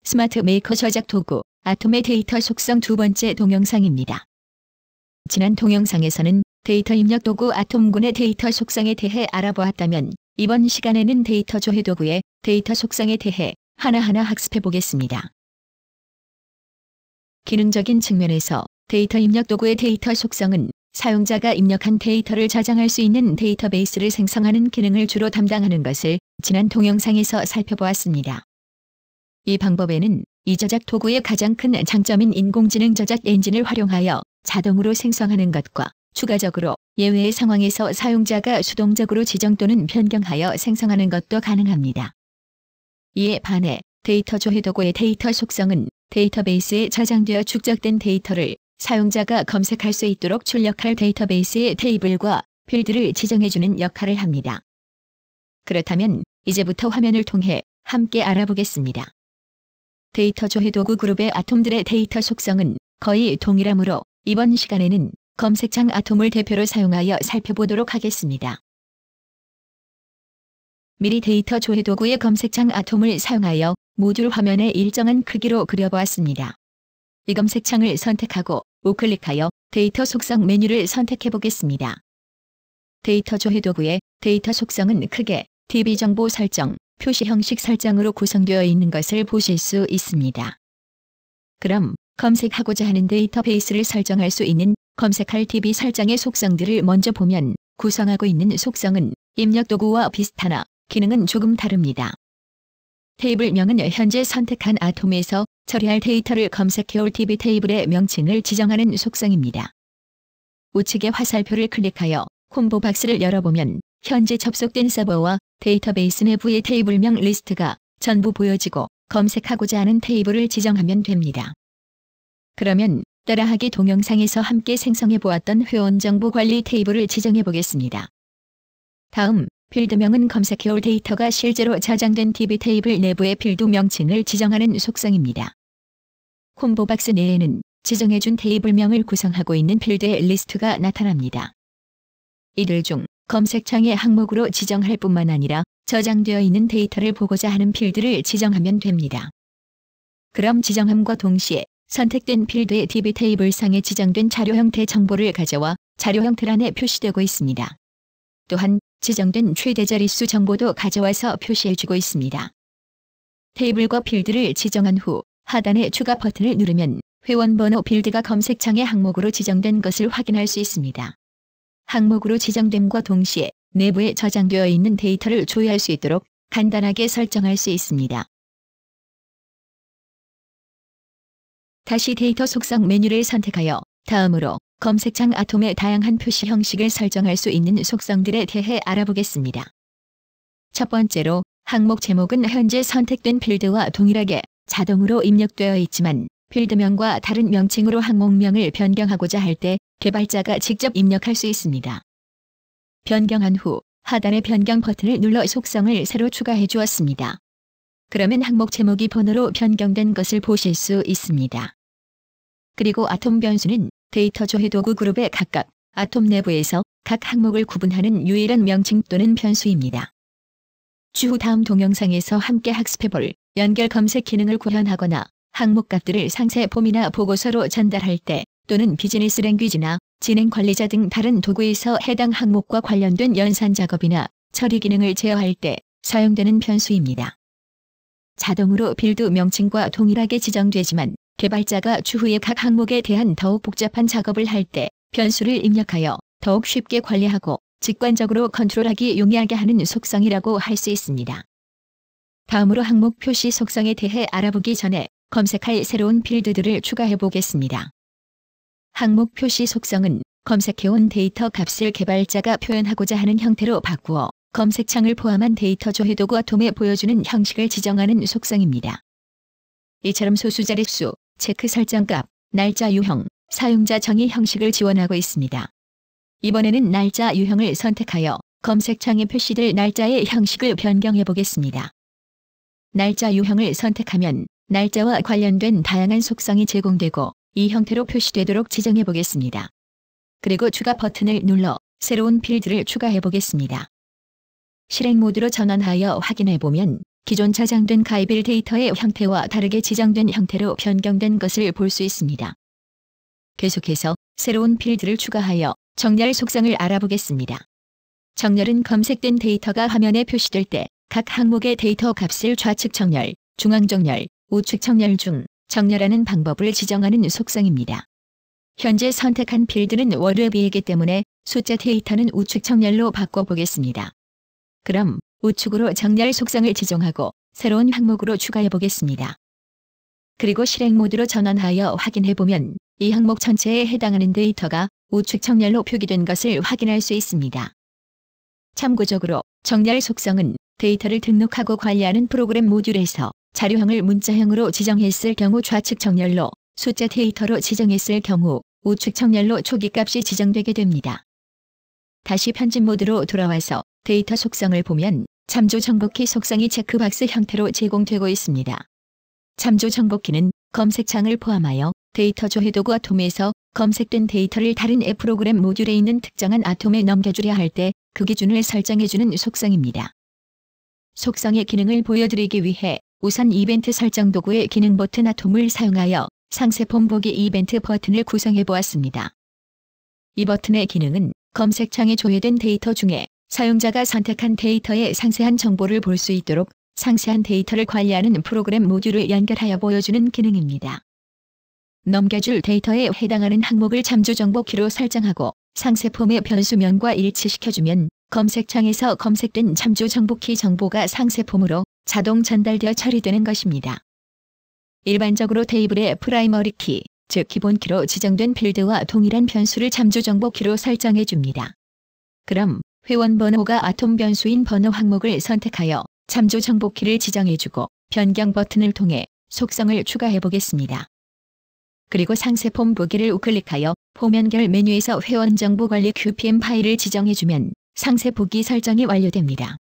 스마트 메이커 저작 도구 아톰의 데이터 속성 두 번째 동영상입니다. 지난 동영상에서는 데이터 입력 도구 아톰군의 데이터 속성에 대해 알아보았다면 이번 시간에는 데이터 조회 도구의 데이터 속성에 대해 하나하나 학습해 보겠습니다. 기능적인 측면에서 데이터 입력 도구의 데이터 속성은 사용자가 입력한 데이터를 저장할 수 있는 데이터베이스를 생성하는 기능을 주로 담당하는 것을 지난 동영상에서 살펴보았습니다. 이 방법에는 이 저작 도구의 가장 큰 장점인 인공지능 저작 엔진을 활용하여 자동으로 생성하는 것과 추가적으로 예외의 상황에서 사용자가 수동적으로 지정 또는 변경하여 생성하는 것도 가능합니다. 이에 반해 데이터 조회 도구의 데이터 속성은 데이터베이스에 저장되어 축적된 데이터를 사용자가 검색할 수 있도록 출력할 데이터베이스의 테이블과 필드를 지정해주는 역할을 합니다. 그렇다면 이제부터 화면을 통해 함께 알아보겠습니다. 데이터 조회 도구 그룹의 아톰들의 데이터 속성은 거의 동일하므로 이번 시간에는 검색창 아톰을 대표로 사용하여 살펴보도록 하겠습니다. 미리 데이터 조회 도구의 검색창 아톰을 사용하여 모듈 화면에 일정한 크기로 그려보았습니다. 이 검색창을 선택하고 우클릭하여 데이터 속성 메뉴를 선택해 보겠습니다. 데이터 조회 도구의 데이터 속성은 크게 DB 정보 설정, 표시 형식 설정으로 구성되어 있는 것을 보실 수 있습니다. 그럼 검색하고자 하는 데이터베이스를 설정할 수 있는 검색할 DB 설정의 속성들을 먼저 보면 구성하고 있는 속성은 입력 도구와 비슷하나 기능은 조금 다릅니다. 테이블명은 현재 선택한 아톰에서 처리할 데이터를 검색해올 DB 테이블의 명칭을 지정하는 속성입니다. 우측의 화살표를 클릭하여 콤보 박스를 열어보면 현재 접속된 서버와 데이터베이스 내부의 테이블명 리스트가 전부 보여지고 검색하고자 하는 테이블을 지정하면 됩니다. 그러면 따라하기 동영상에서 함께 생성해 보았던 회원정보 관리 테이블을 지정해 보겠습니다. 다음 필드명은 검색해올 데이터가 실제로 저장된 DB 테이블 내부의 필드 명칭을 지정하는 속성입니다. 콤보 박스 내에는 지정해준 테이블명을 구성하고 있는 필드의 리스트가 나타납니다. 이들 중 검색창의 항목으로 지정할 뿐만 아니라 저장되어 있는 데이터를 보고자 하는 필드를 지정하면 됩니다. 그럼 지정함과 동시에 선택된 필드의 DB 테이블 상에 지정된 자료 형태 정보를 가져와 자료 형태란에 표시되고 있습니다. 또한 지정된 최대 자릿수 정보도 가져와서 표시해주고 있습니다. 테이블과 필드를 지정한 후 하단의 추가 버튼을 누르면 회원번호 필드가 검색창의 항목으로 지정된 것을 확인할 수 있습니다. 항목으로 지정됨과 동시에 내부에 저장되어 있는 데이터를 조회할 수 있도록 간단하게 설정할 수 있습니다. 다시 데이터 속성 메뉴를 선택하여 다음으로 검색창 아톰의 다양한 표시 형식을 설정할 수 있는 속성들에 대해 알아보겠습니다. 첫 번째로 항목 제목은 현재 선택된 필드와 동일하게 자동으로 입력되어 있지만 필드명과 다른 명칭으로 항목명을 변경하고자 할 때 개발자가 직접 입력할 수 있습니다. 변경한 후 하단의 변경 버튼을 눌러 속성을 새로 추가해 주었습니다. 그러면 항목 제목이 번호로 변경된 것을 보실 수 있습니다. 그리고 아톰 변수는 데이터 조회 도구 그룹의 각각 아톰 내부에서 각 항목을 구분하는 유일한 명칭 또는 변수입니다. 추후 다음 동영상에서 함께 학습해볼 연결 검색 기능을 구현하거나 항목 값들을 상세 폼이나 보고서로 전달할 때 또는 비즈니스 랭귀지나 진행 관리자 등 다른 도구에서 해당 항목과 관련된 연산 작업이나 처리 기능을 제어할 때 사용되는 변수입니다. 자동으로 필드 명칭과 동일하게 지정되지만 개발자가 추후에 각 항목에 대한 더욱 복잡한 작업을 할 때 변수를 입력하여 더욱 쉽게 관리하고 직관적으로 컨트롤하기 용이하게 하는 속성이라고 할 수 있습니다. 다음으로 항목 표시 속성에 대해 알아보기 전에 검색할 새로운 필드들을 추가해 보겠습니다. 항목 표시 속성은 검색해온 데이터 값을 개발자가 표현하고자 하는 형태로 바꾸어 검색창을 포함한 데이터 조회 도구 아톰에 보여주는 형식을 지정하는 속성입니다. 이처럼 소수 자릿수, 체크 설정값, 날짜 유형, 사용자 정의 형식을 지원하고 있습니다. 이번에는 날짜 유형을 선택하여 검색창에 표시될 날짜의 형식을 변경해 보겠습니다. 날짜 유형을 선택하면 날짜와 관련된 다양한 속성이 제공되고 이 형태로 표시되도록 지정해 보겠습니다. 그리고 추가 버튼을 눌러 새로운 필드를 추가해 보겠습니다. 실행 모드로 전환하여 확인해 보면 기존 저장된 가이빌 데이터의 형태와 다르게 지정된 형태로 변경된 것을 볼 수 있습니다. 계속해서 새로운 필드를 추가하여 정렬 속성을 알아보겠습니다. 정렬은 검색된 데이터가 화면에 표시될 때 각 항목의 데이터 값을 좌측 정렬, 중앙 정렬, 우측 정렬 중 정렬하는 방법을 지정하는 속성입니다. 현재 선택한 필드는 월요비이기 때문에 숫자 데이터는 우측 정렬로 바꿔보겠습니다. 그럼 우측으로 정렬 속성을 지정하고 새로운 항목으로 추가해 보겠습니다. 그리고 실행 모드로 전환하여 확인해보면 이 항목 전체에 해당하는 데이터가 우측 정렬로 표기된 것을 확인할 수 있습니다. 참고적으로 정렬 속성은 데이터를 등록하고 관리하는 프로그램 모듈에서 자료형을 문자형으로 지정했을 경우 좌측 정렬로, 숫자 데이터로 지정했을 경우 우측 정렬로 초기값이 지정되게 됩니다. 다시 편집 모드로 돌아와서 데이터 속성을 보면 참조 정복키 속성이 체크박스 형태로 제공되고 있습니다. 참조 정복키는 검색창을 포함하여 데이터 조회 도구 아톰에서 검색된 데이터를 다른 앱 프로그램 모듈에 있는 특정한 아톰에 넘겨주려 할 때 그 기준을 설정해주는 속성입니다. 속성의 기능을 보여드리기 위해 우선 이벤트 설정 도구의 기능 버튼 아톰을 사용하여 상세 폼 보기 이벤트 버튼을 구성해 보았습니다. 이 버튼의 기능은 검색창에 조회된 데이터 중에 사용자가 선택한 데이터의 상세한 정보를 볼 수 있도록 상세한 데이터를 관리하는 프로그램 모듈을 연결하여 보여주는 기능입니다. 넘겨줄 데이터에 해당하는 항목을 참조 정복키로 설정하고 상세 폼의 변수명과 일치시켜주면 검색창에서 검색된 참조 정복키 정보가 상세 폼으로 자동 전달되어 처리되는 것입니다. 일반적으로 테이블의 프라이머리 키, 즉 기본키로 지정된 필드와 동일한 변수를 참조 정복키로 설정해 줍니다. 그럼 회원 번호가 아톰 변수인 번호 항목을 선택하여 참조 정복키를 지정해주고 변경 버튼을 통해 속성을 추가해 보겠습니다. 그리고 상세 폼 보기를 우클릭하여 폼 연결 메뉴에서 회원 정보 관리 QPM 파일을 지정해주면 상세 보기 설정이 완료됩니다.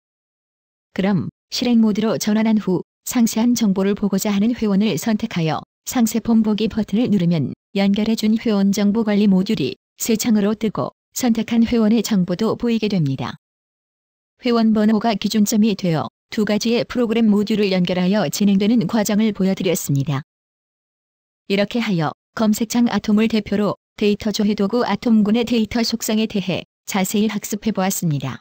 그럼 실행 모드로 전환한 후 상세한 정보를 보고자 하는 회원을 선택하여 상세 폼 보기 버튼을 누르면 연결해준 회원 정보 관리 모듈이 새 창으로 뜨고 선택한 회원의 정보도 보이게 됩니다. 회원 번호가 기준점이 되어 두 가지의 프로그램 모듈을 연결하여 진행되는 과정을 보여드렸습니다. 이렇게 하여 검색창 아톰을 대표로 데이터 조회 도구 아톰군의 데이터 속성에 대해 자세히 학습해 보았습니다.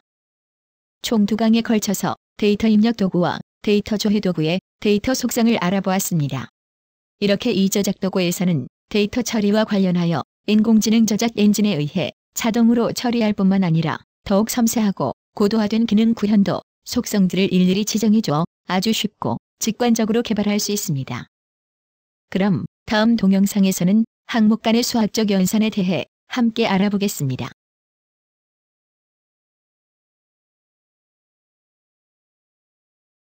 총 2강에 걸쳐서 데이터 입력 도구와 데이터 조회 도구의 데이터 속성을 알아보았습니다. 이렇게 이 저작 도구에서는 데이터 처리와 관련하여 인공지능 저작 엔진에 의해 자동으로 처리할 뿐만 아니라 더욱 섬세하고 고도화된 기능 구현도 속성들을 일일이 지정해줘 아주 쉽고 직관적으로 개발할 수 있습니다. 그럼 다음 동영상에서는 항목 간의 수학적 연산에 대해 함께 알아보겠습니다.